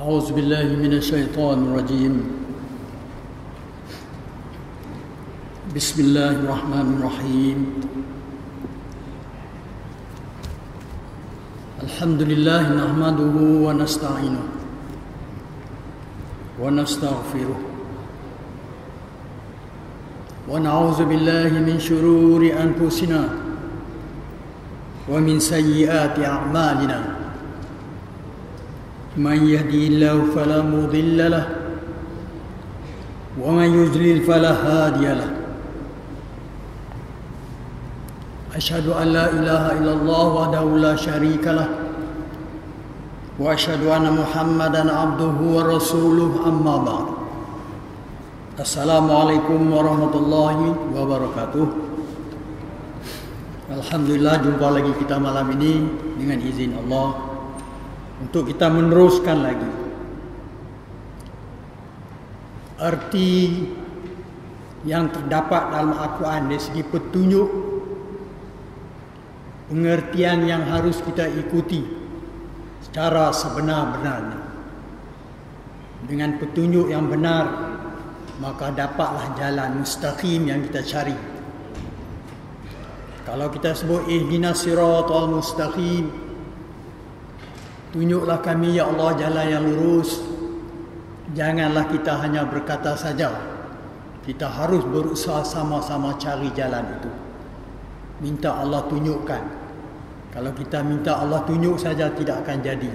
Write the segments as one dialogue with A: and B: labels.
A: أعوذ بالله من الشيطان الرجيم. بسم الله الرحمن الرحيم. الحمد لله نحمده ونستعينه ونستغفره ونعوذ بالله من شرور أنفسنا ومن سيئات أعمالنا. من يهدي الله فلا مضل له ومن يضلل فلا هادي له. أشهد أن لا إله إلا الله وحده لا شريك له وأشهد أن محمدا عبده ورسوله. أما بعد. Assalamualaikum warahmatullahi wabarakatuh. Alhamdulillah, jumpa lagi kita malam ini dengan izin Allah untuk kita meneruskan lagi arti yang terdapat dalam Al-Quran dari segi petunjuk, pengertian yang harus kita ikuti secara sebenar-benarnya. Dengan petunjuk yang benar, maka dapatlah jalan mustaqim yang kita cari. Kalau kita sebut ihdinas siratal mustaqim, tunjuklah kami ya Allah jalan yang lurus. Janganlah kita hanya berkata saja, kita harus berusaha sama-sama cari jalan itu. Minta Allah tunjukkan. Kalau kita minta Allah tunjuk saja, tidak akan jadi.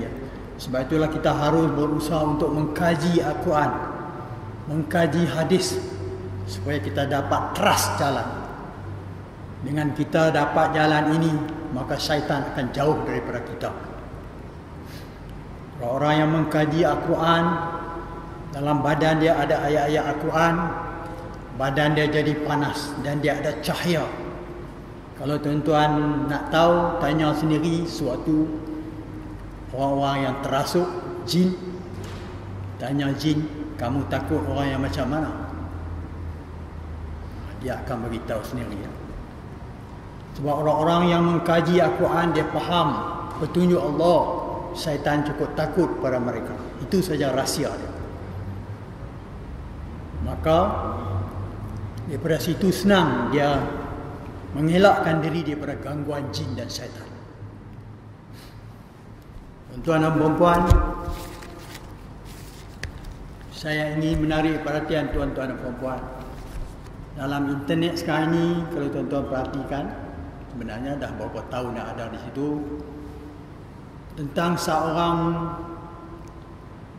A: Sebab itulah kita harus berusaha untuk mengkaji Al-Quran, mengkaji hadis, supaya kita dapat trust jalan. Dengan kita dapat jalan ini, maka syaitan akan jauh daripada kita. Orang yang mengkaji Al-Quran, dalam badan dia ada ayat-ayat Al-Quran, badan dia jadi panas dan dia ada cahaya. Kalau tuan-tuan nak tahu, tanya sendiri suatu orang-orang yang terasuk jin. Tanya jin, kamu takut orang yang macam mana? Dia akan beritahu sendiri. Sebab orang-orang yang mengkaji Al-Quran, dia faham petunjuk Allah, syaitan cukup takut pada mereka. Itu saja rahsia dia. Maka daripada situ senang dia mengelakkan diri daripada gangguan jin dan syaitan. Tuan-tuan dan puan-puan, saya ingin menarik perhatian tuan-tuan dan puan-puan. Dalam internet sekarang ini, kalau tuan-tuan perhatikan, sebenarnya dah beberapa tahun yang ada di situ, tentang seorang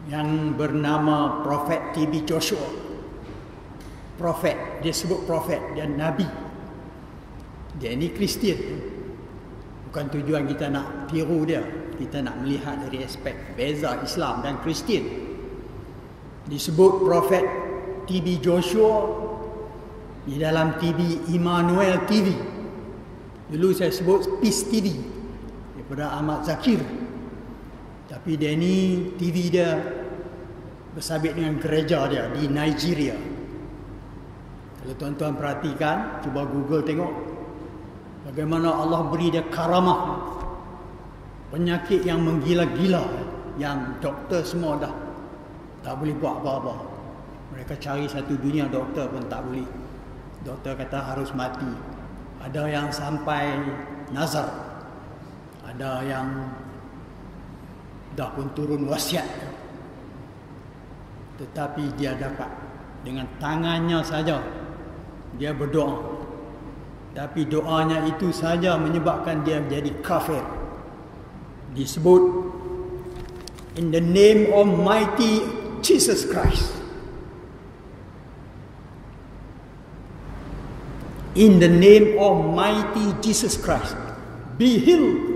A: yang bernama Prophet TB Joshua. Prophet, dia sebut prophet, dia nabi. Dia ini Kristian. Bukan tujuan kita nak tiru dia, kita nak melihat dari aspek beza Islam dan Kristian. Disebut Prophet TB Joshua di dalam TV Emmanuel TV. Dulu saya sebut Peace TV daripada Ahmad Zakir. Tapi dia ni TV dia bersabit dengan gereja dia di Nigeria. Kalau tuan-tuan perhatikan, cuba Google tengok bagaimana Allah beri dia karamah. Penyakit yang menggila-gila, yang doktor semua dah tak boleh buat apa-apa. Mereka cari satu dunia doktor pun tak boleh. Doktor kata harus mati. Ada yang sampai nazar, ada yang dah pun turun wasiat. Tetapi dia dapat dengan tangannya saja dia berdoa. Tapi doanya itu saja menyebabkan dia menjadi kafir. Disebut in the name of mighty Jesus Christ. In the name of mighty Jesus Christ, be healed.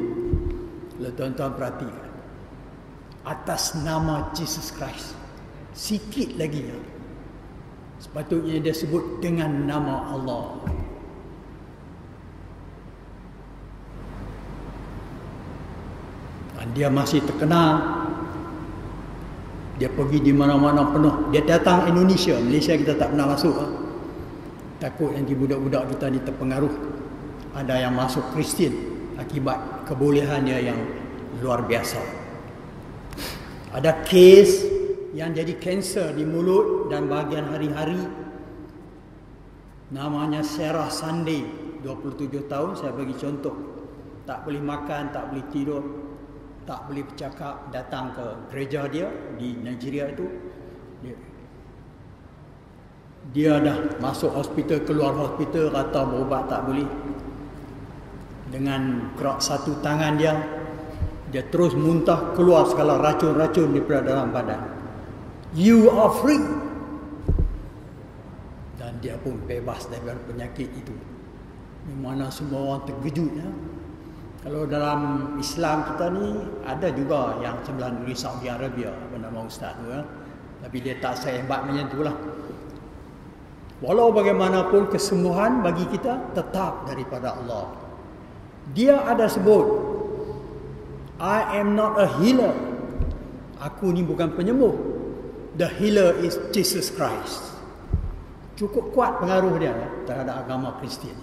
A: Kalau tuan-tuan perhatikan, atas nama Jesus Christ, sikit lagi ya, sepatutnya dia sebut dengan nama Allah. Dan dia masih terkenal. Dia pergi di mana-mana penuh. Dia datang Indonesia, Malaysia kita tak pernah masuk. Takut nanti budak-budak kita ni terpengaruh. Ada yang masuk Kristian akibat kebolehan dia yang luar biasa. Ada kes yang jadi kanser di mulut dan bahagian hari-hari. Namanya Sarah Sunday, 27 tahun. Saya bagi contoh. Tak boleh makan, tak boleh tidur, tak boleh bercakap. Datang ke gereja dia di Nigeria itu. Dia dah masuk hospital, keluar hospital, kata berubat tak boleh. Dengan gerak satu tangan dia terus muntah, keluar segala racun-racun daripada dalam badan. You are free. Dan dia pun bebas daripada penyakit itu. Di mana semua orang terkejut. Ya? Kalau dalam Islam kita ni, ada juga yang sebelah negeri Saudi Arabia, bernama Ustaz tu. Ya? Tapi dia tak sehebat macam tu lah. Walau bagaimanapun kesembuhan bagi kita tetap daripada Allah. Dia ada sebut, I am not a healer. Aku ni bukan penyembuh. The healer is Jesus Christ. Cukup kuat pengaruh dia terhadap agama Kristian.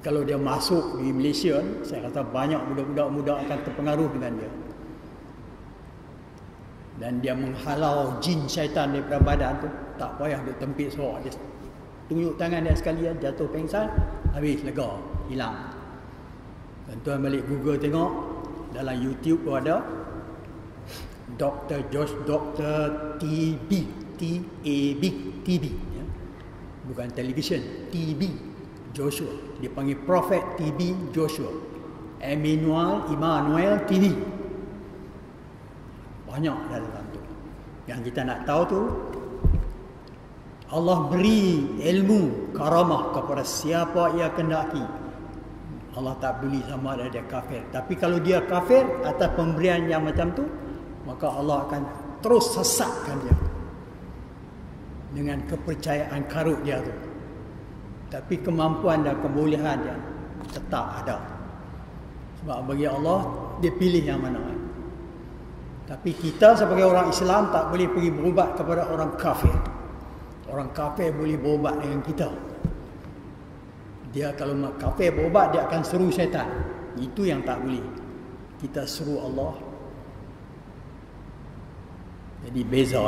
A: Kalau dia masuk di Malaysia, saya kata banyak budak-budak muda akan terpengaruh dengan dia. Dan dia menghalau jin syaitan daripada badan tu. Tak payah dia tempit sorak. Dia tunjuk tangan dia sekalian, jatuh pengsan, habis, lega, hilang. Dan tuan balik Google tengok, dalam YouTube tu ada Dr. Josh, Dr. TB, T-A-B, TB. Ya. Bukan television, TB Joshua. Dia panggil Prophet TB Joshua. Emmanuel TB. Banyak dalam tu. Yang kita nak tahu tu, Allah beri ilmu karamah kepada siapa ia kehendaki. Allah tak peduli sama ada dia kafir. Tapi kalau dia kafir atas pemberian yang macam tu, maka Allah akan terus sesatkan dia dengan kepercayaan karut dia tu. Tapi kemampuan dan kebolehan dia tetap ada. Sebab bagi Allah, dia pilih yang mana. Tapi kita sebagai orang Islam tak boleh pergi berubat kepada orang kafir. Orang kafir boleh berubat dengan kita. Dia kalau kafir berubat, dia akan seru syaitan. Itu yang tak boleh. Kita seru Allah. Jadi beza.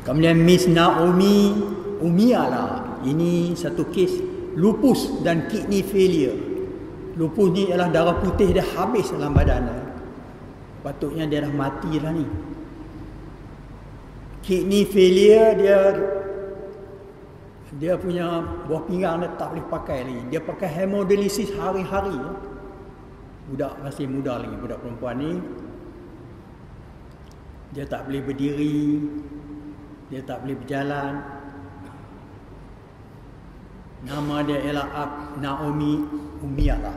A: Kemudian Miss Naomi Umiala. Ini satu kes lupus dan kidney failure. Lupus ni ialah darah putih dia habis dalam badan. Patutnya dia dah mati lah ni. Kidney failure, dia punya buah pinggang dia tak boleh pakai lagi. Dia pakai hemodialisis hari-hari. Budak masih muda lagi, budak perempuan ni. Dia tak boleh berdiri, dia tak boleh berjalan. Nama dia ialah Naomi Umiala.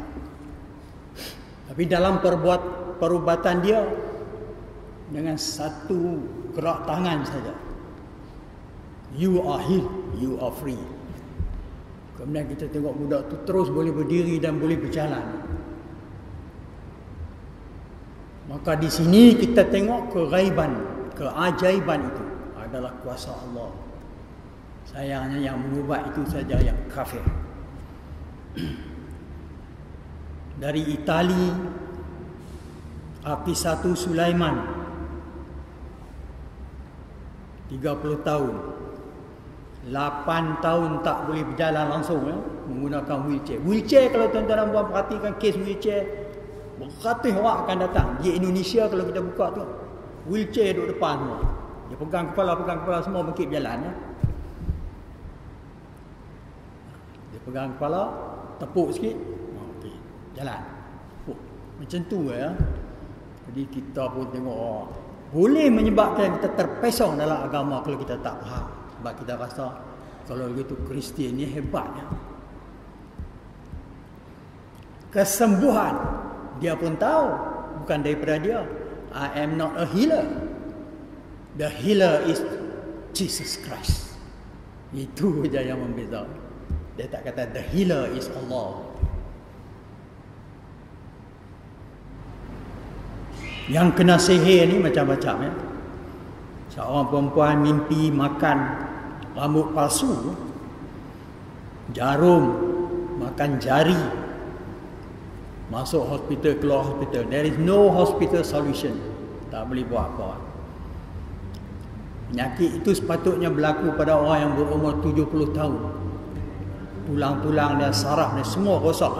A: Tapi dalam perubatan dia, dengan satu gerak tangan saja, you are healed, you are free. Kemudian kita tengok budak tu terus boleh berdiri dan boleh berjalan. Maka di sini kita tengok keghaiban, keajaiban itu adalah kuasa Allah. Sayangnya yang mengubat itu saja yang kafir. Dari Itali, Afisatu Sulaiman, 30 tahun. 8 tahun tak boleh berjalan langsung, menggunakan wheelchair. Wheelchair, kalau tuan-tuan dan puan perhatikan kes wheelchair, beratus orang akan datang. Di Indonesia kalau kita buka tu, wheelchair duduk depan semua. Dia pegang kepala semua bangkit berjalan. Dia pegang kepala, tepuk sikit, okey, jalan. Macam tu ya. Jadi kita pun tengok, boleh menyebabkan kita terpesong dalam agama kalau kita tak faham. Sebab kita rasa kalau begitu Kristian ni hebatnya. Kesembuhan dia pun tahu bukan daripada dia. I am not a healer. The healer is Jesus Christ. Itu saja yang membeza. Dia tak kata the healer is Allah. Yang kena sihir ni macam-macam ya. Seorang perempuan mimpi makan rambut palsu, jarum, makan jari. Masuk hospital, keluar hospital. There is no hospital solution. Tak boleh buat apa. Penyakit itu sepatutnya berlaku pada orang yang berumur 70 tahun. Tulang-tulang dan saraf dan semua rosak.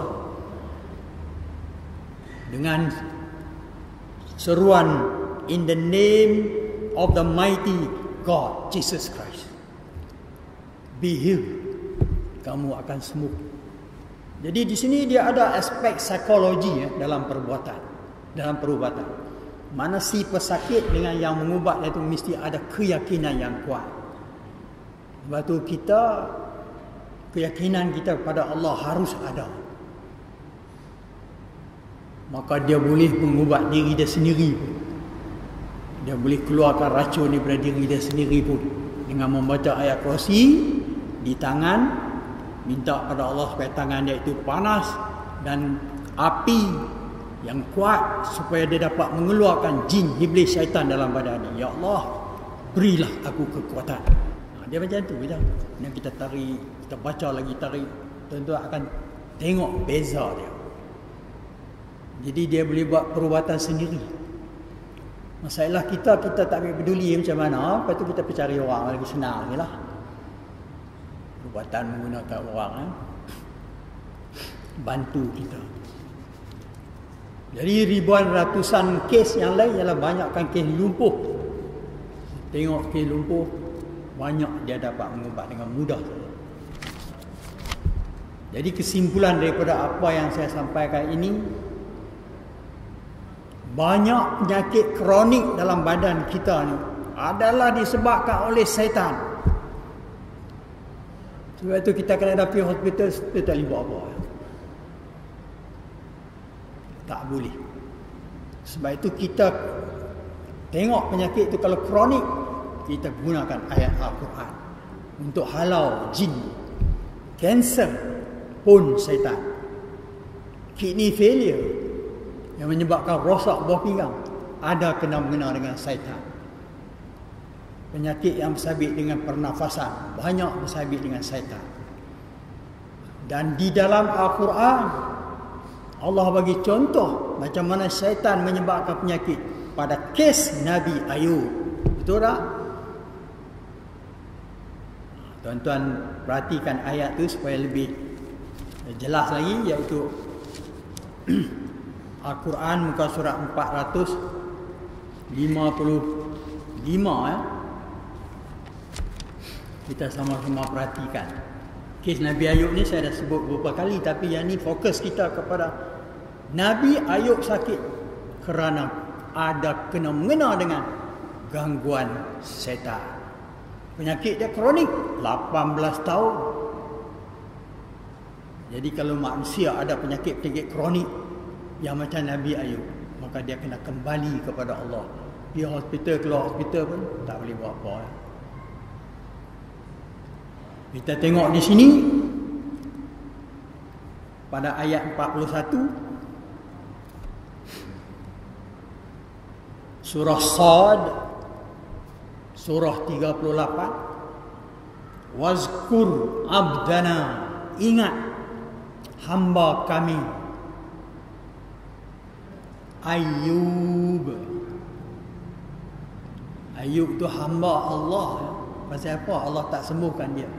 A: Dengan seruan, in the name of the mighty God, Jesus Christ, be healed. Kamu akan sembuh. Jadi di sini dia ada aspek psikologi dalam perbuatan, dalam perubatan. Mana si pesakit dengan yang mengubat itu mesti ada keyakinan yang kuat. Sebab tu keyakinan kita kepada Allah harus ada. Maka dia boleh mengubat diri dia sendiri pun. Dia boleh keluarkan racun daripada diri dia sendiri pun. Dengan membaca ayat kursi di tangan, minta pada Allah supaya tangan dia itu panas dan api yang kuat supaya dia dapat mengeluarkan jin, iblis, syaitan dalam badan dia. Ya Allah, berilah aku kekuatan. Dia macam tu je. Yang kita tarik, kita baca lagi tarik, tuan-tuan akan tengok beza dia. Jadi dia boleh buat perubatan sendiri. Masalah kita tak ambil peduli macam mana. Lepas tu kita pergi cari orang lagi senang je lah. Perubatan menggunakan orang bantu kita. Jadi ribuan ratusan kes yang lain ialah banyakkan kes lumpuh. Tengok kes lumpuh, banyak dia dapat mengubat dengan mudah. Jadi kesimpulan daripada apa yang saya sampaikan ini, banyak penyakit kronik dalam badan kita ni adalah disebabkan oleh syaitan. Sebab itu kita kena pergi hospital, kita tak boleh buat apa. Tak boleh. Sebab itu kita tengok penyakit itu kalau kronik, kita gunakan ayat Al-Quran untuk halau jin. Kanser pun syaitan. Kidney failure yang menyebabkan rosak buah pinggang ada kena-mengena dengan syaitan. Penyakit yang bersabit dengan pernafasan banyak bersabit dengan syaitan. Dan di dalam Al-Quran Allah bagi contoh macam mana syaitan menyebabkan penyakit pada kes Nabi Ayub. Betul tak? Tuan-tuan perhatikan ayat tu supaya lebih jelas lagi, iaitu Al-Quran muka surat 455 Kita sama-sama perhatikan. Kes Nabi Ayub ni saya dah sebut beberapa kali, tapi yang ni fokus kita kepada Nabi Ayub sakit kerana ada kena-mengena dengan gangguan syaitan. Penyakit dia kronik 18 tahun. Jadi kalau manusia ada penyakit-penyakit kronik yang macam Nabi Ayub, maka dia kena kembali kepada Allah. Dia hospital, keluar hospital pun tak boleh buat apa. Kita tengok di sini pada ayat 41 surah Sad, surah 38, wazkur abdana, ingat hamba kami Ayub. Ayub tu hamba Allah. Pasal apa Allah tak sembuhkan dia?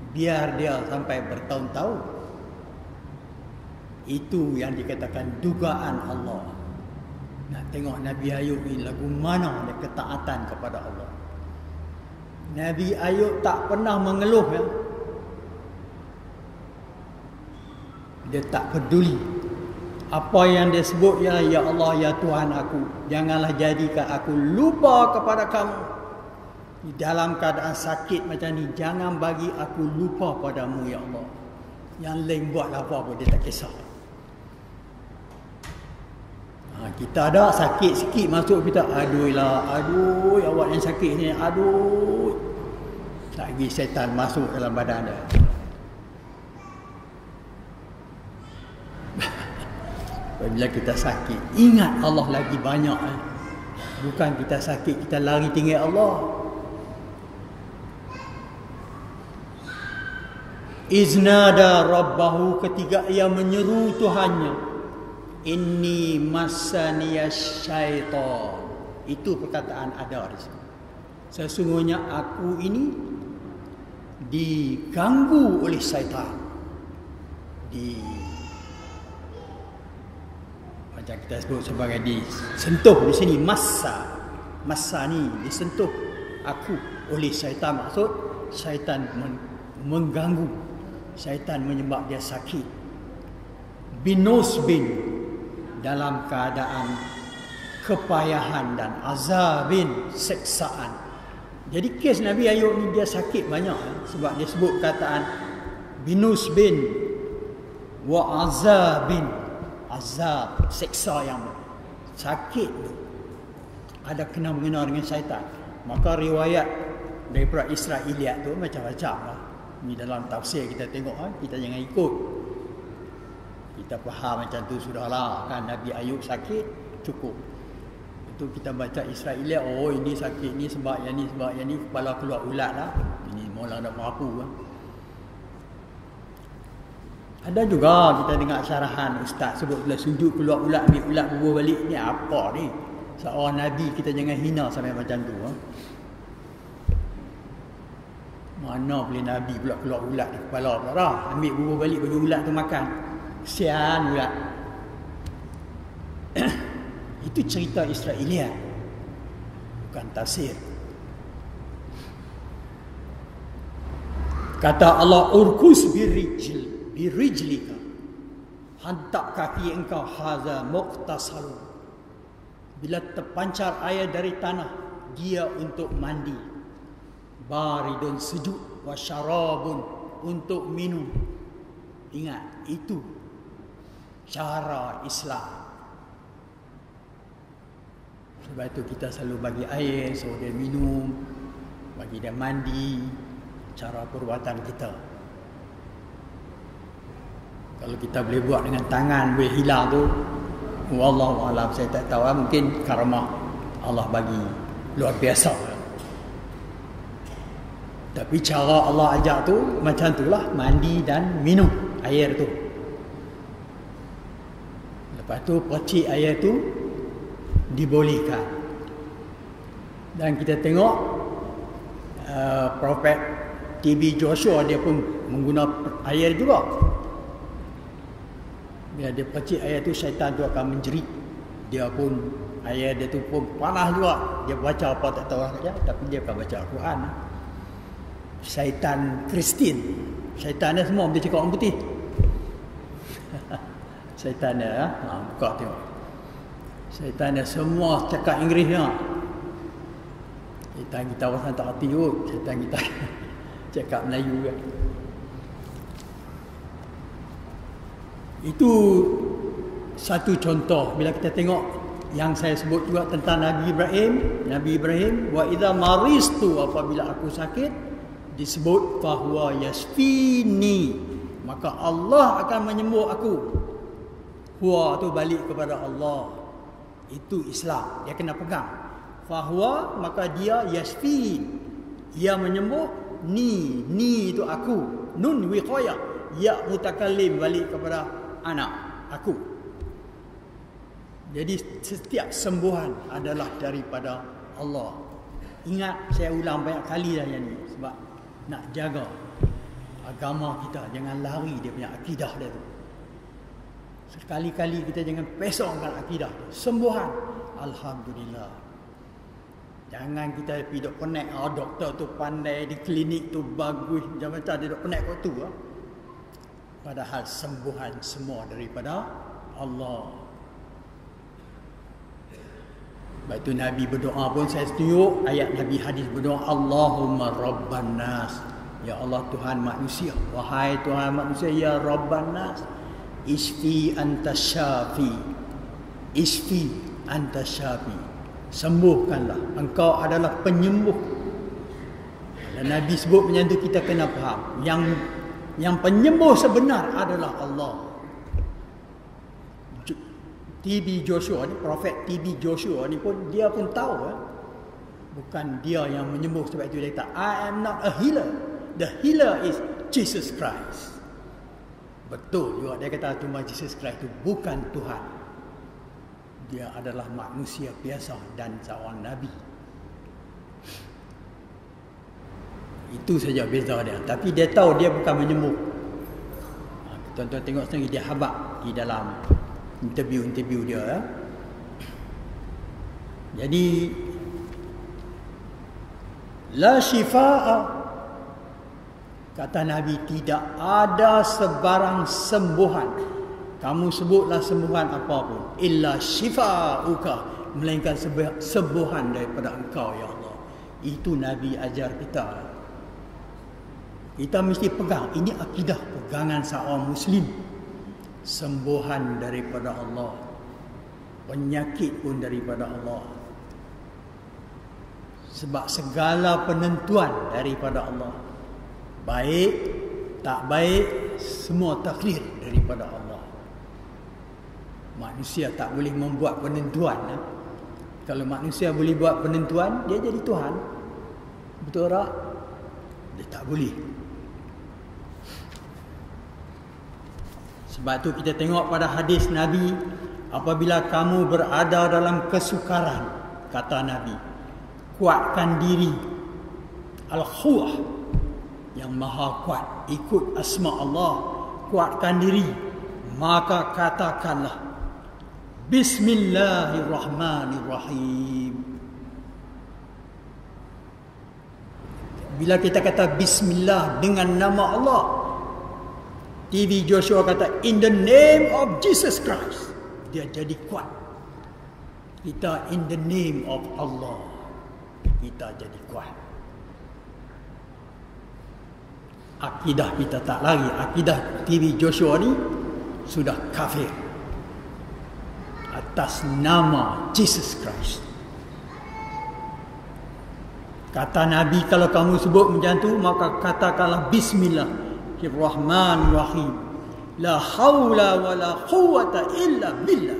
A: Biar dia sampai bertahun-tahun. Itu yang dikatakan dugaan Allah. Nak tengok Nabi Ayub ni lagu mana dia ketaatan kepada Allah. Nabi Ayub tak pernah mengeluh ya. Dia tak peduli. Apa yang dia sebut ialah, ya Allah, ya Tuhan aku, janganlah jadikan aku lupa kepada kamu. Di dalam keadaan sakit macam ni, jangan bagi aku lupa padamu ya Allah. Yang lain buat apa-apa dia tak kisah. Kita ada sakit sikit masuk kita, aduh awak yang sakit ni, aduh. Lagi syaitan masuk dalam badan dia. Bila kita sakit, ingat Allah lagi banyak. Bukan kita sakit, kita lari tinggal Allah. Iznada Rabbahu, ketika ia menyeru Tuhannya. Inni massaniyas syaitan. Itu perkataan ada di sini. Sesungguhnya aku ini diganggu oleh syaitan. Macam kita sebut sebagai disentuh di sini, massa ni disentuh aku oleh syaitan. Maksud syaitan mengganggu, syaitan menyebab dia sakit. Binusbin, dalam keadaan kepayahan dan azabin, seksaan. Jadi kes Nabi Ayub ni dia sakit banyak, sebab dia sebut kataan binusbin wa azabin. Azab, seksa yang sakit tu ada kena-mengena dengan syaitan. Maka riwayat daripada Israiliyat tu macam-macam lah. Ni dalam tafsir kita tengok, kita jangan ikut. Kita faham macam tu sudahlah, kan Nabi Ayub sakit, cukup. Itu kita baca Israiliyat, oh ini sakit ni sebab yang ni, sebab yang ni, kepala keluar ulat lah. Ini mula nak mampu lah. Ada juga kita dengar syarahan ustaz sebut bila sujud keluar ulat, ambil ulat bubuh balik. Ni apa ni? Seorang Nabi kita jangan hina sampai macam tu. Mana boleh Nabi pula keluar ulat di kepala pula dah. Ambil bubuh balik bagi ulat tu makan. Kesian ulat. Itu cerita Israiliyat, bukan tafsir. Kata Allah, urkus birijlika, hantak kaki engkau, haza muqtasalun. Bila terpancar air dari tanah, dia untuk mandi. Baridun, sejuk, wa syarabun, untuk minum. Ingat, itu cara Islam. Sebab itu kita selalu bagi air, suruh dia minum, bagi dia mandi. Cara perbuatan kita. Kalau kita boleh buat dengan tangan, boleh hilang tu, wallahu a'lam, saya tak tahu, mungkin karamah Allah bagi luar biasa. Tapi cara Allah ajak tu macam itulah, mandi dan minum air tu. Lepas tu percik air tu dibolehkan. Dan kita tengok Prophet TB Joshua, dia pun menggunakan air juga. Bila dia percik air tu, syaitan tu akan menjerit. Dia pun, air dia tu pun panas juga. Dia baca apa tak tahu saja, tapi dia akan baca Al-Quran. Syaitan Kristian, syaitan dia semua dia cakap orang putih. Syaitan dia, buka tengok. Syaitan dia semua cakap Inggeris ya. Syaitan kita orang tak hati kot. Syaitan kita cakap Melayu kan. Itu satu contoh. Bila kita tengok yang saya sebut juga tentang Nabi Ibrahim, wa idza maristu, apabila aku sakit, disebut fahuwa yasfini, maka Allah akan menyembuh aku. Huwa tu balik kepada Allah. Itu Islam, dia kena pegang. Fahuwa, maka dia yasfi, ia menyembuh. Ni itu aku. Nun wiqayah, ya mutakallim, balik kepada anak aku. Jadi setiap sembuhan adalah daripada Allah. Ingat, saya ulang banyak kali dah yang ni, sebab nak jaga agama kita, jangan lari dia punya akidah dia tu. Sekali-kali kita jangan pesongkan akidah tu. Sembuhan, alhamdulillah. Jangan kita pergi duk penek, doktor tu pandai, di klinik tu bagus, macam-macam dia duk penek kot tu. Padahal sembuhan semua daripada Allah. Lepas tu Nabi berdoa pun saya tunjuk ayat Nabi hadis berdoa, Allahumma Rabban Nas, ya Allah Tuhan manusia, wahai Tuhan manusia, ya Rabban Nas, isfi anta syafi, isfi anta syafi, sembuhkanlah, engkau adalah penyembuh. Dan Nabi sebut macam tu, kita kena faham yang penyembuh sebenar adalah Allah. TB Joshua ni, Prophet TB Joshua ni pun, dia pun tahu bukan dia yang menyembuh. Sebab itu dia kata, I am not a healer, the healer is Jesus Christ. Betul juga dia kata, cuma Jesus Christ itu bukan Tuhan. Dia adalah manusia biasa dan seorang Nabi. Itu saja beza dia. Tapi dia tahu dia bukan menyembuh. Tuan-tuan tengok sendiri dia habaq di dalam interview dia. Ya. Jadi la syifaa, kata Nabi, tidak ada sebarang sembuhan. Kamu sebutlah sembuhan apapun, illa syifauka, melainkan sembuhan daripada engkau ya Allah. Itu Nabi ajar kita. Kita mesti pegang, ini akidah pegangan seorang Muslim. Sembuhan daripada Allah, penyakit pun daripada Allah. Sebab segala penentuan daripada Allah, baik, tak baik, semua takdir daripada Allah. Manusia tak boleh membuat penentuan. Kalau manusia boleh buat penentuan, dia jadi Tuhan. Betul tak? Dia tak boleh. Sebab tu kita tengok pada hadis Nabi, apabila kamu berada dalam kesukaran, kata Nabi, kuatkan diri. Al-Khuwah, yang maha kuat, ikut asma Allah, kuatkan diri. Maka katakanlah, Bismillahirrahmanirrahim. Bila kita kata Bismillah dengan nama Allah, TV Joshua kata, in the name of Jesus Christ, dia jadi kuat. Kita in the name of Allah, kita jadi kuat. Akidah kita tak lagi. Akidah TV Joshua ni sudah kafir atas nama Jesus Christ. Kata Nabi, kalau kamu sebut macam tu, maka katakanlah Bismillahirrahmanirrahim. La haula wa la quwwata illa billah.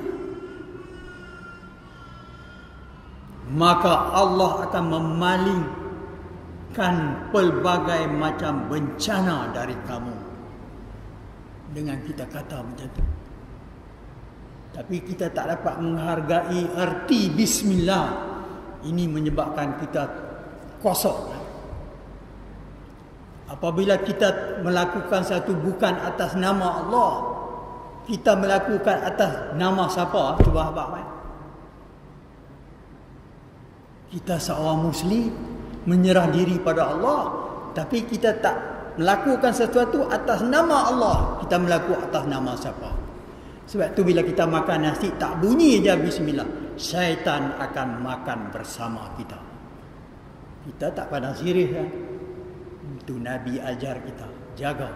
A: Maka Allah akan memalingkan pelbagai macam bencana dari kamu dengan kita kata macam tu. Tapi kita tak dapat menghargai erti Bismillah. Ini menyebabkan kita kosong. Apabila kita melakukan satu bukan atas nama Allah, kita melakukan atas nama siapa? Cuba abang. Kita seorang Muslim menyerah diri pada Allah, tapi kita tak melakukan sesuatu atas nama Allah, kita melakukan atas nama siapa? Sebab tu bila kita makan nasi tak bunyi je Bismillah, syaitan akan makan bersama kita. Kita tak pandang serius kan? Itu Nabi ajar kita, jaga.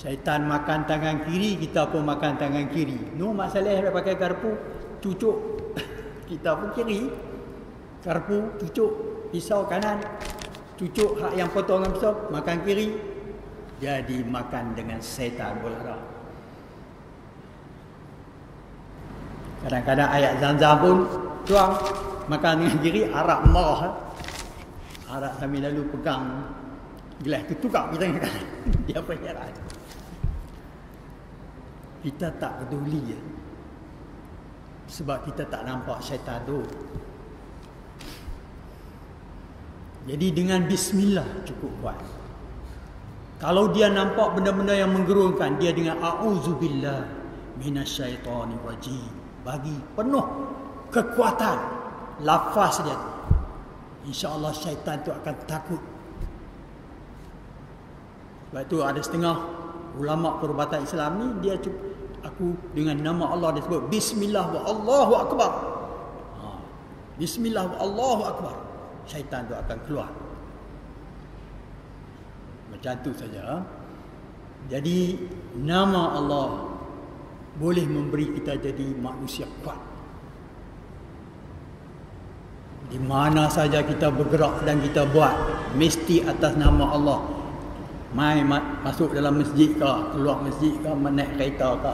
A: Syaitan makan tangan kiri, kita pun makan tangan kiri. No masalah nak pakai garpu, cucuk. Kita pun kiri. Garpu, cucuk. Pisau kanan, cucuk hak yang potongan pisau, makan kiri. Jadi makan dengan syaitan pula. Kadang-kadang ayat Zam-Zam pun tuang, makan dengan kiri, arak marah. Arak sambil lalu pegang gelas tu, tukar kita dengan kanan. Dia berheran. Kita tak peduli ya. Sebab kita tak nampak syaitan tu. Jadi dengan Bismillah cukup kuat. Kalau dia nampak benda-benda yang menggerunkan, dia dengan A'udzubillah minasyaitonir rajim. Bagi penuh kekuatan lafaz dia. InsyaAllah syaitan tu akan takut. Sebab tu ada setengah ulama perubatan Islam ni, dia aku dengan nama Allah dia sebut Bismillah wa Allahu Akbar. Bismillah wa Allahu Akbar. Syaitan tu akan keluar. Macam tu saja. Jadi nama Allah boleh memberi kita jadi manusia kuat. Di mana saja kita bergerak dan kita buat, mesti atas nama Allah. Masuk dalam masjid ke, keluar masjid ke, naik kereta ke,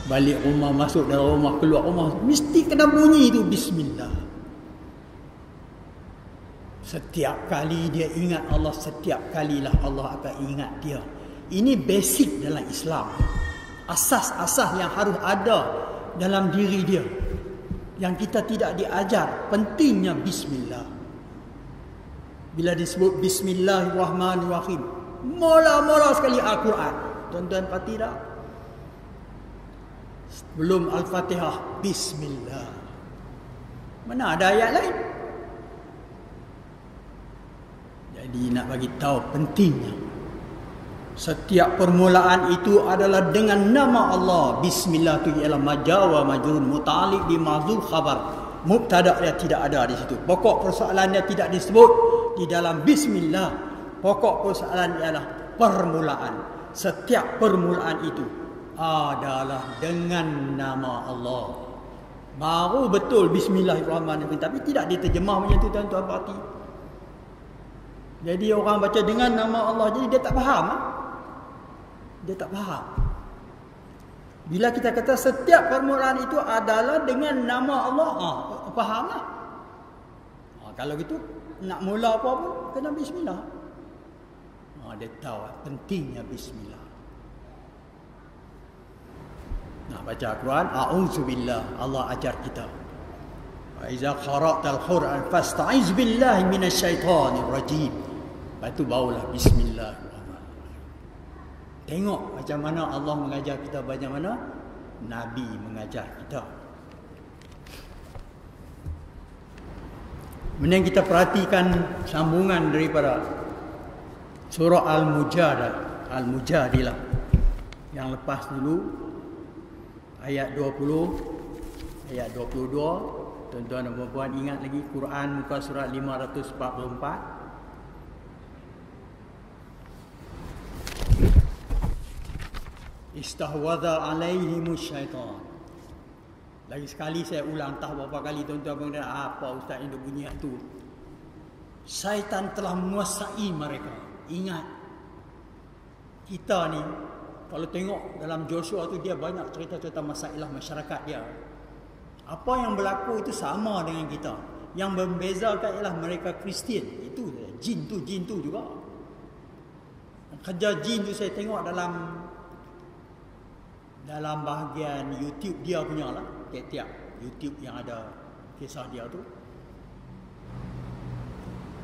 A: balik rumah, masuk dalam rumah, keluar rumah, mesti kena bunyi tu Bismillah. Setiap kali dia ingat Allah, setiap kalilah Allah akan ingat dia. Ini basic dalam Islam. Asas-asas yang harus ada dalam diri dia yang kita tidak diajar pentingnya bismillah. Bila disebut bismillahirrahmanirrahim, mula-mula sekali Al-Quran. Tuan-tuan perhati tak? Sebelum Al-Fatihah, bismillah. Mana ada ayat lain? Jadi nak bagi tahu pentingnya. Setiap permulaan itu adalah dengan nama Allah. Bismillah itu ialah majawa majrun muta'alliq bi ma'zuf khabar. Mubtada dia tidak ada di situ. Pokok persoalannya tidak disebut di dalam bismillah. Pokok persoalan ialah permulaan. Setiap permulaan itu adalah dengan nama Allah. Baru betul bismillahirrahmanirrahim, tapi tidak diterjemah macam tu tuan-tuan perhati. Jadi orang baca dengan nama Allah, jadi dia tak faham. Dia tak faham. Bila kita kata setiap permulaan itu adalah dengan nama Allah, fahamlah. Kalau gitu nak mula apa pun kena bismillah. Dia tahu pentingnya bismillah. Nak baca Al-Quran, a'udzubillah, Allah ajar kita. Wa iza qara'tal Qur'an fasta'iz billahi minasyaitonir rajim. Lepas tu barulah bismillahirrahmanirrahim. Tengok macam mana Allah mengajar kita, macam mana Nabi mengajar kita. Kemudian kita perhatikan sambungan daripada surah Al-Mujadilah yang lepas dulu, ayat 20, ayat 22. Tuan-tuan dan puan-puan ingat lagi Quran muka surat 544. Istahwadha alaihimus syaitan. Lagi sekali saya ulang, entah berapa kali tuan-tuan mengenai apa ustaz yang bunyi tu. Syaitan telah menguasai mereka. Ingat, kita ni kalau tengok dalam Joshua tu, dia banyak cerita-cerita masalah masyarakat dia. Apa yang berlaku itu sama dengan kita. Yang membezakan ialah mereka Kristian. Itu jin tu juga. Kerja jin tu saya tengok dalam bahagian YouTube dia punya lah. Tiap-tiap YouTube yang ada kisah dia tu.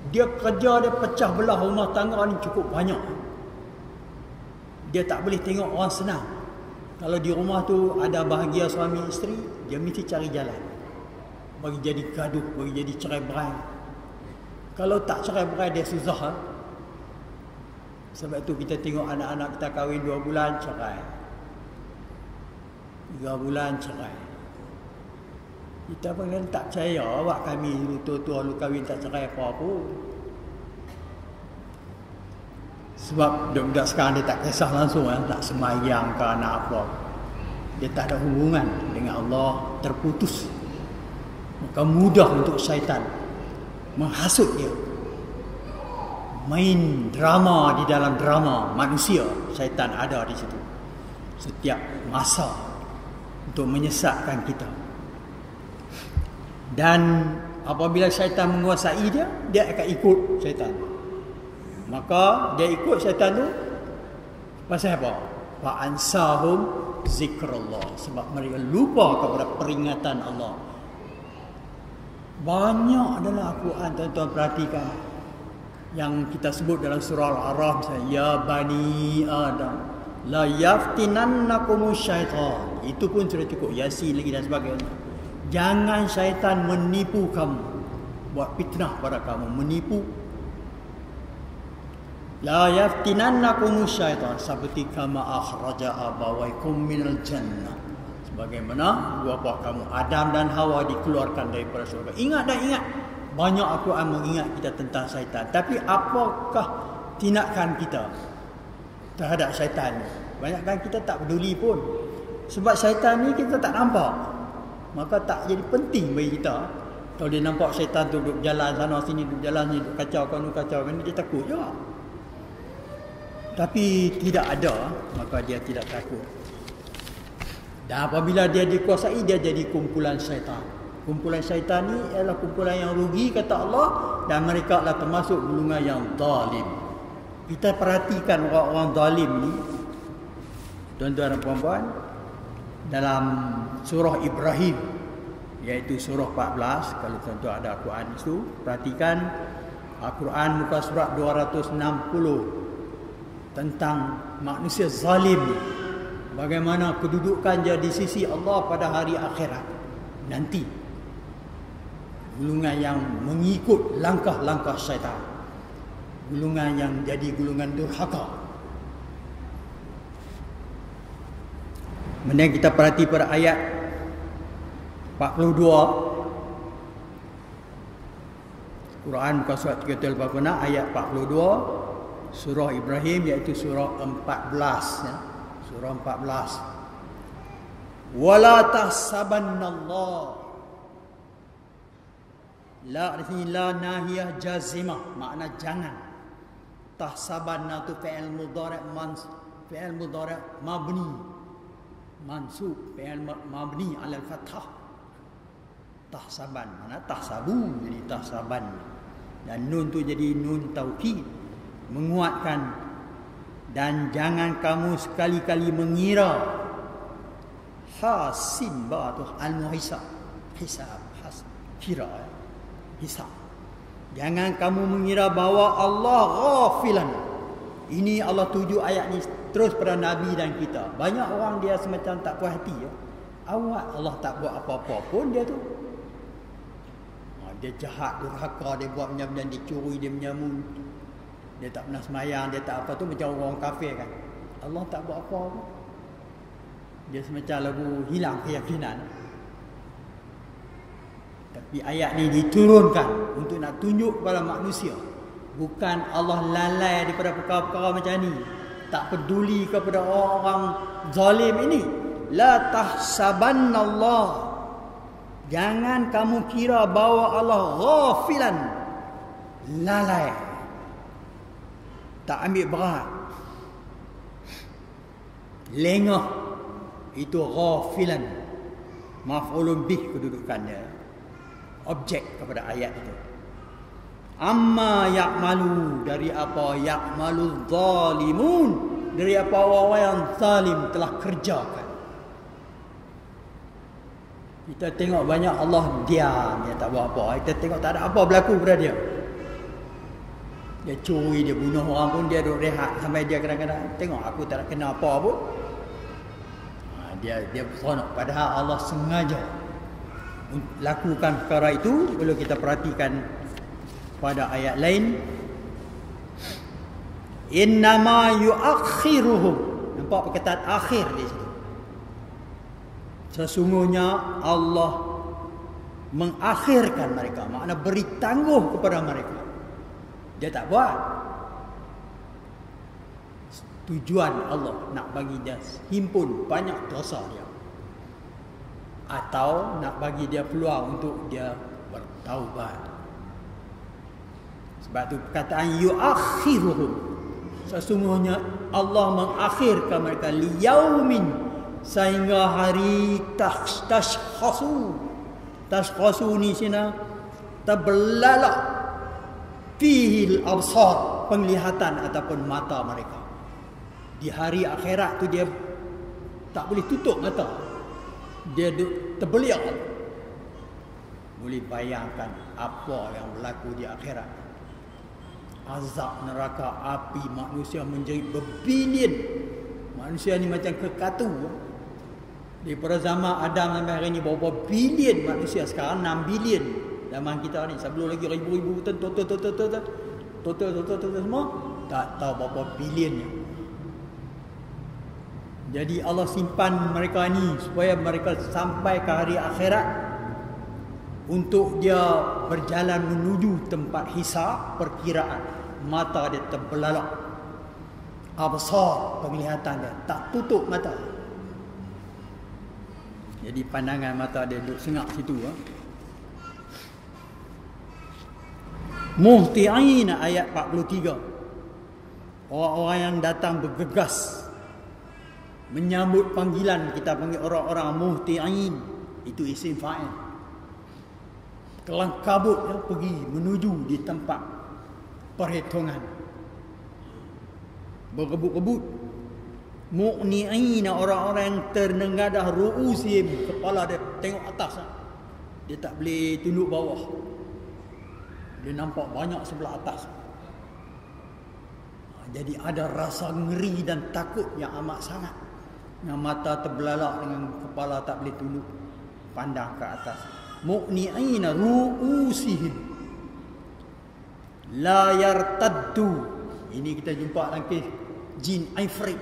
A: Dia kerja, dia pecah belah rumah tangga ni cukup banyak. Dia tak boleh tengok orang senang. Kalau di rumah tu ada bahagia suami isteri, dia mesti cari jalan bagi jadi gaduh, bagi jadi cerai-berai. Kalau tak cerai-berai, dia susah. Sebab tu kita tengok anak-anak kita kahwin 2 bulan cerai, 3 bulan cerai. Kita pun tak percaya awak kami tua-tua lu kahwin tak cerai apa-apa. Sebab budak-budak sekarang dia tak kisah langsung nak semayang ke nak apa. Dia tak ada hubungan dengan Allah, terputus. Maka mudah untuk syaitan menghasut dia. Main drama di dalam drama manusia, syaitan ada di situ. Setiap masa untuk menyesatkan kita. Dan apabila syaitan menguasai dia, dia akan ikut syaitan. Maka dia ikut syaitan tu pasal apa? Fa'ansahum zikrullah. Sebab mereka lupa kepada peringatan Allah. Banyak adalah Al-Quran, tuan-tuan perhatikan, yang kita sebut dalam surah Al-A'raf misalnya, ya bani Adam la yaftinannakumus syaitan. Itu pun sudah cukup, Yasin lagi dan sebagainya. Jangan syaitan menipu kamu, buat fitnah pada kamu, menipu. La yaftinannakumus syaitan seperti kama akhraja abawaikum minal jannah. Sebagaimana dua buah kamu Adam dan Hawa dikeluarkan daripada syurga. Ingat dan ingat. Banyak Al-Quran mengingat kita tentang syaitan. Tapi apakah tindakan kita terhadap syaitan ni? Banyakkan kita tak peduli pun. Sebab syaitan ni kita tak nampak. Maka tak jadi penting bagi kita. Kalau dia nampak syaitan tu duduk jalan sana sini, duduk jalan ni, duduk kacau ni, dia takut juga. Tapi tidak ada, maka dia tidak takut. Dan apabila dia dikuasai, dia jadi kumpulan syaitan. Kumpulan syaitan ni ialah kumpulan yang rugi, kata Allah, dan mereka adalah termasuk golongan yang zalim. Kita perhatikan orang-orang zalim ni, tuan-tuan dan puan-puan, dalam surah Ibrahim, iaitu surah 14. Kalau tuan-tuan ada Al-Quran itu, perhatikan Al-Quran muka surat 260 tentang manusia zalim, bagaimana kedudukan dia di sisi Allah pada hari akhirat nanti. Gulungan yang mengikut langkah-langkah syaitan, gulungan yang jadi gulungan durhaka. Kemudian kita perhati pada ayat 42 Quran muka surat 36 ayat 42 surah Ibrahim, iaitu surah 14 ya. Surah 14. Wala tahsabannallah, la di sini la nahiyah jazimah, makna jangan. Tahsabanna tu fi'il mudhari' mabni mansub, fi'il mabni 'ala al-fathah. Tahsaban mana tahsabu, jadi tahsaban, dan nun tu jadi nun taukid, menguatkan. Dan jangan kamu sekali-kali mengira, hasin ba tu al-muhisab, hisab, kira hisab. Jangan kamu mengira bahawa Allah ghafilan. Ini Allah tuju ayat ni terus pada Nabi dan kita. Banyak orang dia semacam tak puas hati ya. Awak Allah tak buat apa-apa pun dia tu. Dia jahat, durhaka, dia buat benda-benda, dia curi, dia menyamun, dia tak pernah semayang, dia tak apa tu, macam orang kafir kan. Allah tak buat apa-apa. Dia semacam lagu hilang keyakinan. Tapi ayat ni diturunkan untuk nak tunjuk kepada manusia, bukan Allah lalai daripada perkara-perkara macam ni, tak peduli kepada orang-orang zalim ini. La tahsabannallah, jangan kamu kira bahawa Allah ghafilan, lalai, tak ambil berat, lengah. Itu ghafilan, maf'ulun bih kedudukannya, objek kepada ayat itu. Amma ya'malu, dari apa ya'malu zalimun, dari apa orang yang zalim telah kerjakan. Kita tengok banyak Allah diam, dia tak buat apa. Kita tengok tak ada apa berlaku pada dia. Dia curi, dia bunuh orang pun dia duduk rehat sampai dia kadang-kadang tengok aku tak nak kena apa pun. Dia seronok, padahal Allah sengaja lakukan perkara itu. Kalau kita perhatikan pada ayat lain, innama yuakhiruhum, nampak perkataan akhir di situ. Sesungguhnya Allah mengakhirkan mereka, makna beri tangguh kepada mereka. Dia tak buat. Tujuan Allah nak bagi dia himpun banyak dosa dia, atau nak bagi dia peluang untuk dia bertaubat. Sebab tu perkataan yuakhiruhum, sesungguhnya Allah mengakhirkan mereka, liyaumin, sehingga hari tashkhasu. Tashkhasu ni sini terbelalak, fihil absar, penglihatan ataupun mata mereka. Di hari akhirat tu dia tak boleh tutup mata, dia terbeliak. Boleh bayangkan apa yang berlaku di akhirat. Azab neraka api, manusia menjerit berbilion. Manusia ni macam kekatu. Daripada zaman Adam sampai hari ni berapa bilion manusia, sekarang 6 bilion zaman kita ni. Sebelum lagi ribu-ribu total semua tak tahu berapa bilionnya. Jadi Allah simpan mereka ni supaya mereka sampai ke hari akhirat, untuk dia berjalan menuju tempat hisab, perkiraan. Mata dia terbelalak, absar, penglihatan dia tak tutup mata. Jadi pandangan mata dia duduk sengak situ. Muhti'in, ayat 43. Orang-orang yang datang bergegas menyambut panggilan, kita panggil orang-orang muhti'in, itu isim fa'il. Kelang kabut ya, pergi menuju di tempat perhitungan, berebut-rebut. Mu'ni'ina, orang-orang yang ternengadah ru'usim, kepala dia tengok atas. Dia tak boleh tunduk bawah. Dia nampak banyak sebelah atas. Jadi ada rasa ngeri dan takut yang amat sangat. Yang mata terbelalak dengan kepala tak boleh tunduk, pandang ke atas. Mu'ni'ina ru'usihim la yartaddu. Ini kita jumpa dalam kes jin Ifrit.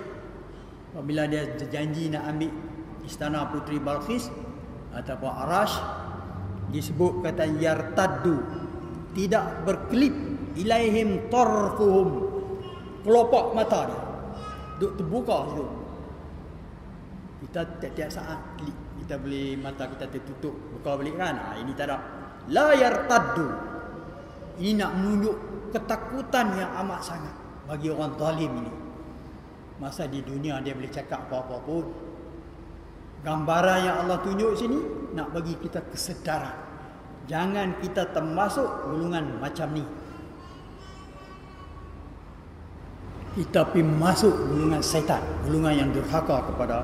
A: Apabila dia janji nak ambil istana Puteri Balqis ataupun Arash, disebut kata yartaddu, tidak berkelip, ilaihim tarfuhum, kelopak mata dia duk terbuka situ. Kita tiap-tiap saat kita boleh mata kita tertutup, buka balik kan. Ini tak ada. La yartaddu. Ini nak menunjuk ketakutan yang amat sangat bagi orang zalim ini. Masa di dunia dia boleh cakap apa-apa pun. Gambaran yang Allah tunjuk sini nak bagi kita kesedaran. Jangan kita termasuk golongan macam ni. Kita pergi masuk golongan syaitan, golongan yang durhaka kepada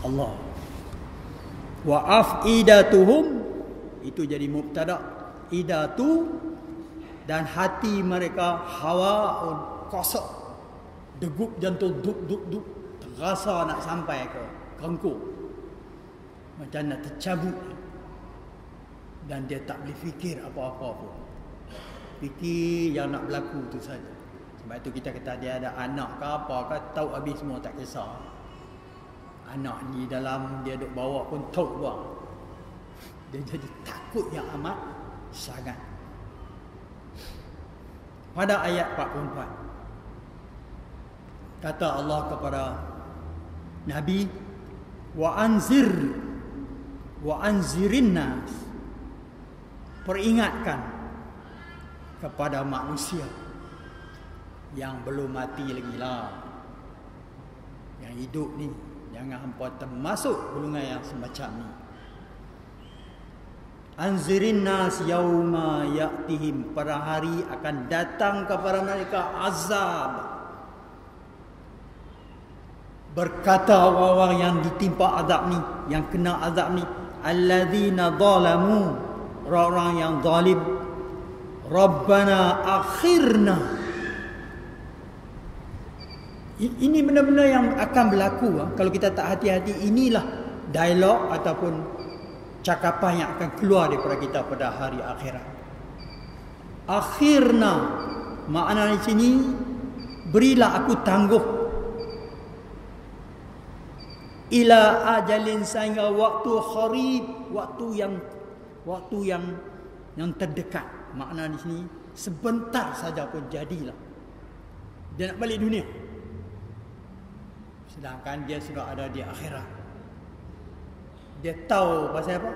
A: Allah. Wa afidatuhum, itu jadi mubtada. Idatu, dan hati mereka hawaun, kosong, degup jantung, duk, terasa nak sampai ke kengkung, macam nak tercabut. Dan dia tak boleh fikir apa-apa pun. Fikir yang nak berlaku tu saja. Sebab itu kita kata dia ada anak ke apa ke, tahu habis semua, tak kisah. Anak ni dalam dia duk bawa pun tahu buang. Dia jadi takut yang amat sangat. Pada ayat 44 kata Allah kepada Nabi, wa anzirin nas, peringatkan kepada manusia yang belum mati lagi lah, yang hidup ni, jangan hampa termasuk golongan yang semacam ni. Anzirin nas yauma ya'tihim, pada hari akan datang kepada mereka azab. Berkata orang-orang yang ditimpa azab ni, yang kena azab ni, alladzina zalamu, orang-orang yang zalim, Rabbana akhirna. Ini benda-benda yang akan berlaku kalau kita tak hati-hati. Inilah dialog ataupun cakapan yang akan keluar daripada kita pada hari akhirat. Akhirna, makna di sini, berilah aku tangguh, ila ajalin, sehingga waktu kharib, waktu yang terdekat. Makna di sini sebentar saja pun jadilah dia nak balik dunia, sedangkan dia sudah ada di akhirat. Dia tahu pasal apa?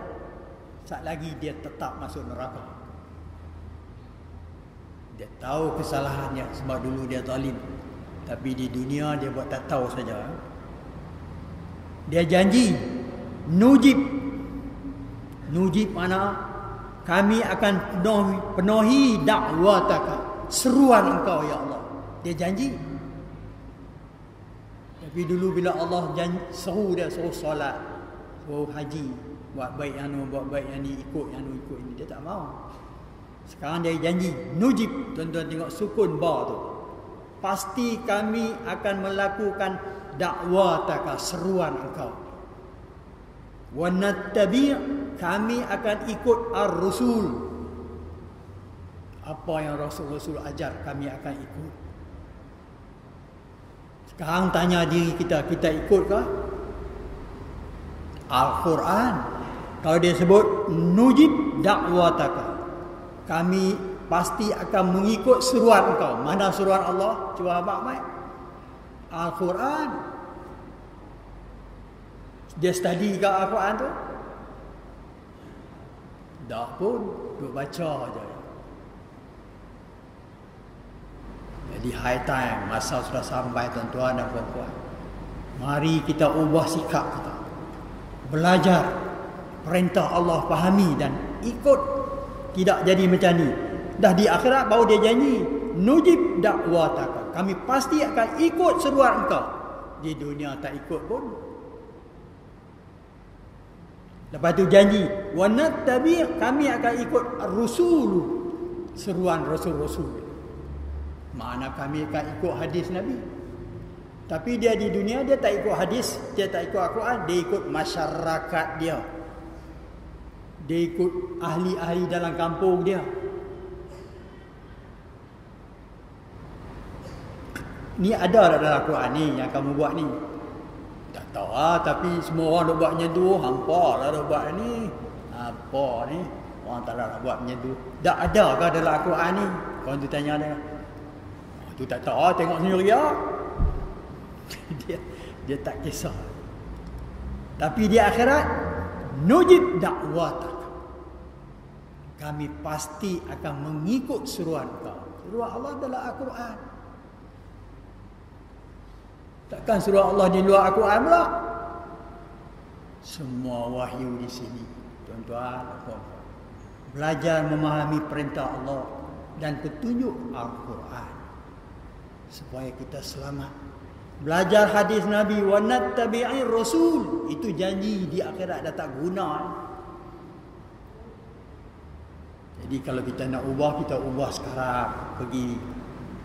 A: Saat lagi dia tetap masuk neraka. Dia tahu kesalahannya sebab dulu dia zalim, tapi di dunia dia buat tak tahu saja. Dia janji nujib mana kami akan penuhi dakwataka, seruan engkau ya Allah. Dia janji. Tapi dulu bila Allah seru dia, suruh solat, suruh haji, buat baik yang ni, ikut yang ni, ikut ini, dia tak mau. Sekarang dia janji nujib. Tuan-tuan tengok sukun ba tu, pasti kami akan melakukan dakwataka, seruan engkau. Wa nattabi', kami akan ikut ar-rusul, apa yang Rasul-Rasul ajar kami akan ikut. Sekarang tanya diri kita ikut ke Al-Quran? Kalau dia sebut nujib dakwataka, kami pasti akan mengikut seruan engkau. Mana seruan Allah? Cuba baik-baik. Al-Quran. Dia study ke Al-Quran tu? Tak pun, duk baca je. Jadi high time, masa sudah sampai tuan-tuan dan puan-puan. Mari kita ubah sikap kita. Belajar perintah Allah, fahami dan ikut. Tidak jadi macam ni. Dah di akhirat baru dia janji nujib dakwataka, kami pasti akan ikut seruan engkau. di dunia tak ikut pun. Lepas tu janji, wa nattabi', kami akan ikut ar-rusul, seruan rasul-rasul. Makna kami akan ikut hadis Nabi. Tapi dia di dunia dia tak ikut hadis, dia tak ikut Al-Quran, dia ikut masyarakat dia. Dia ikut ahli-ahli dalam kampung dia. Ni ada tak dalam Al-Quran ni yang kamu buat ni? Tak tahu lah, tapi semua orang duk buat macam tu. Hampa lah duk buat ni. Apa ni? Orang tak nak buat macam tu. Tak ada ke dalam Al-Quran ni? Orang tu tanya dia. Tu tak tahu lah, tengok sendiri lah. dia tak kisah. Tapi di akhirat, nujib da'watak, kami pasti akan mengikut seruan kau. Seruan Allah adalah Al-Quran. Takkan seruan Allah di luar Al-Quran pula. Semua wahyu di sini, tuan-tuan, puan-puan. Belajar memahami perintah Allah dan petunjuk Al-Quran supaya kita selamat. Belajar hadis Nabi, wa nattabi'ir rasul, itu janji di akhirat dah tak guna. Jadi kalau kita nak ubah, kita ubah sekarang. Pergi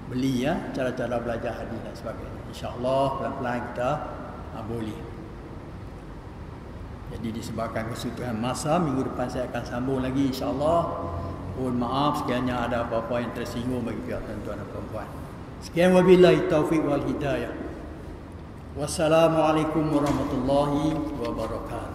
A: beli ya, cara-cara belajar hadis dan sebagainya. InsyaAllah pelan-pelan kita boleh. Jadi disebabkan kesutuhan masa, minggu depan saya akan sambung lagi insyaAllah. Mohon maaf sekiranya ada apa-apa yang tersinggung bagi pihak tuan-tuan dan perempuan. Sekian wabillahi taufiq wal hidayah. Wassalamualaikum warahmatullahi wabarakatuh.